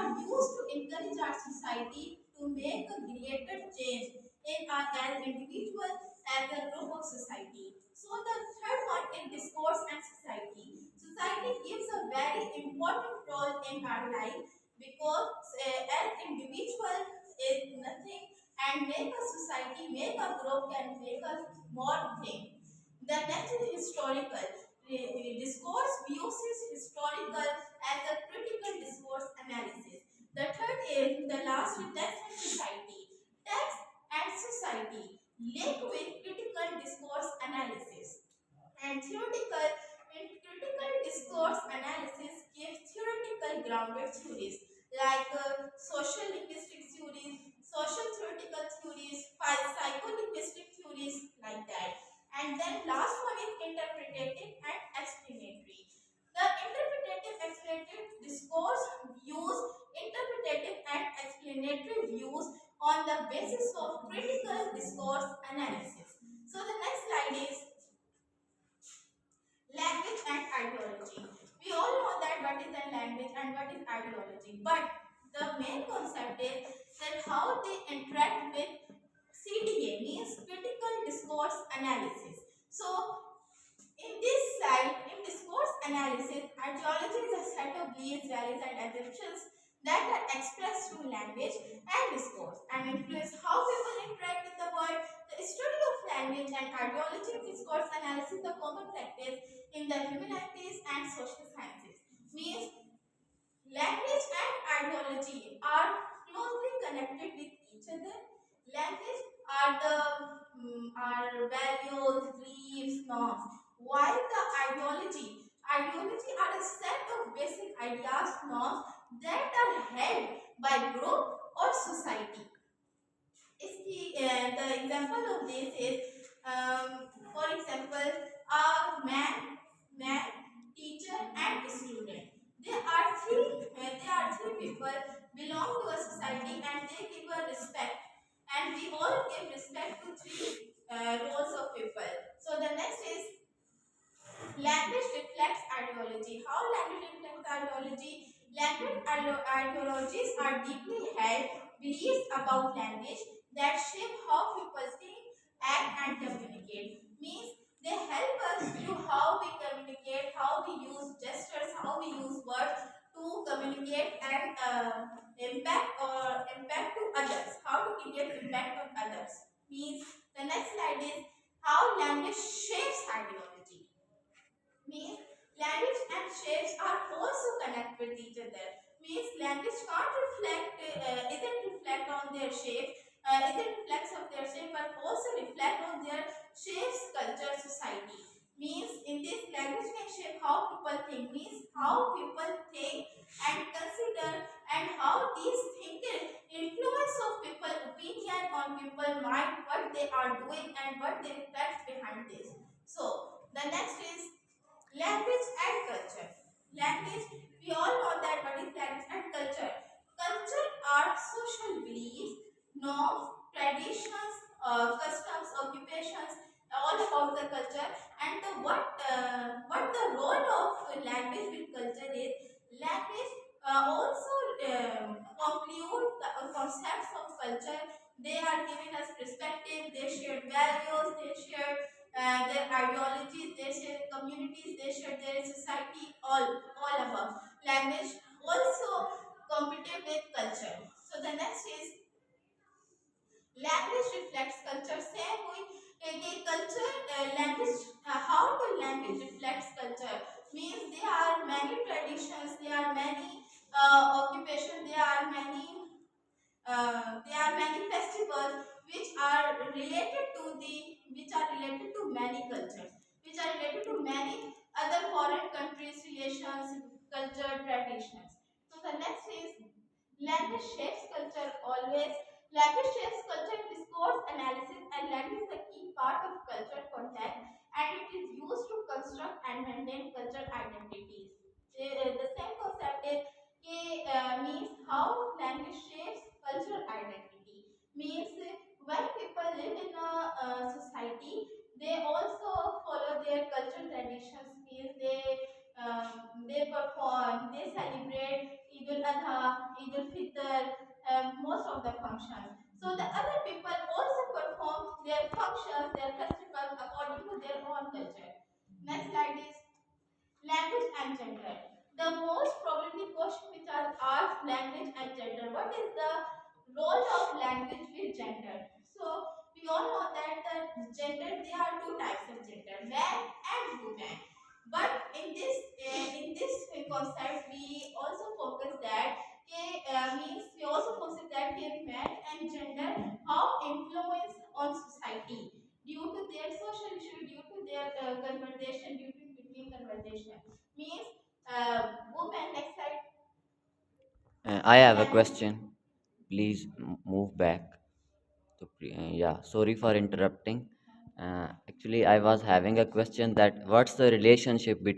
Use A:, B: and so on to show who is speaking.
A: are used to encourage our society to make a greater change in our as individual as a group of society. So the third one in discourse and society. Society gives a very important role in our life because as individual is nothing and make a society, make a group can make a more thing. The next is historical. Discourse views is historical as a critical discourse analysis. The third is the last is text and society. Text and society linked with critical discourse analysis. And theoretical in critical discourse analysis gives theoretical grounded theories like social linguistic theories, social theoretical theories, psycholinguistic theories like that. And then last one is interpretative and explanatory. The interpretative explanatory discourse views interpretative and explanatory views on the basis of critical discourse analysis. So the next slide is language and ideology. We all know that what is a language and what is ideology, but the main concept is that how they interact with CDA, means critical discourse analysis. So in this slide, in discourse analysis, ideology is a set of beliefs, values and assumptions that are expressed through language and discourse and influence how people interact with the world. The study of language and ideology in discourse analysis is a common practice in the humanities and social sciences. Means language and ideology are closely connected with each other. Language are the are values, beliefs, norms, while the ideology are a set of basic ideas, norms that are held by group or society. The example of this is, for example, a man, teacher, and student. They are three people belong to a society, and they give a respect. And we all give respect to three roles of people. So the next is language reflects ideology. How language reflects ideology? Language ideologies are deeply held beliefs about language that shape how people think, act, and communicate. Means they help us to how we communicate, how we use gestures, how we use words to communicate and impact to others. How to create impact on others. Means the next slide is how language shapes ideology. Means language and shapes are also connected with each other. Means language can't isn't reflect on their shape, isn't reflects of their shape, but also reflect on their shapes, culture, society. Means in this language can shape how people think. Means how people think and consider, and how these thinking influence of people opinion on people mind, what they are doing and what they reflect behind this. So the next is language and culture. Language, we all know that what is language and culture. Culture are social beliefs, norms, traditions, customs, occupations, all about the culture. And what the role of language with culture is. Language also conclude the concepts of culture. They are giving us perspective. They share values. They share their ideologies, they share communities, they share their society, all above. Language also competitive with culture. So the next is language reflects culture. Same way, culture, language, how the language reflects culture. Means there are many traditions, there are many occupations, there are many festivals which are related to many cultures, which are related to many other foreign countries relations, culture, traditions. So the next is language shapes culture always. Language shapes culture in discourse analysis, and language is a key part of cultural contact, and it is used to construct and maintain cultural identities. The same concept is means how language shapes cultural identity. Means when people live in a society, they also follow their cultural traditions. Means they perform, they celebrate Eid al Adha, Eid al-Fitr, most of the functions. So the other people also perform their functions, their festivals according to their own culture. Next slide is language and gender. The most probably question which are asked, language and gender. What is the role of language with gender? So we all know that the gender, there are two types of gender, man and woman. But in this concept, we also focus that means we also focus that man and gender how influence on society due to their social issue, due to their conversation, due to between conversation. Means woman next slide
B: I have a
A: language.
B: question. Please move back. Yeah, sorry for interrupting. Actually, I was having a question that what's the relationship between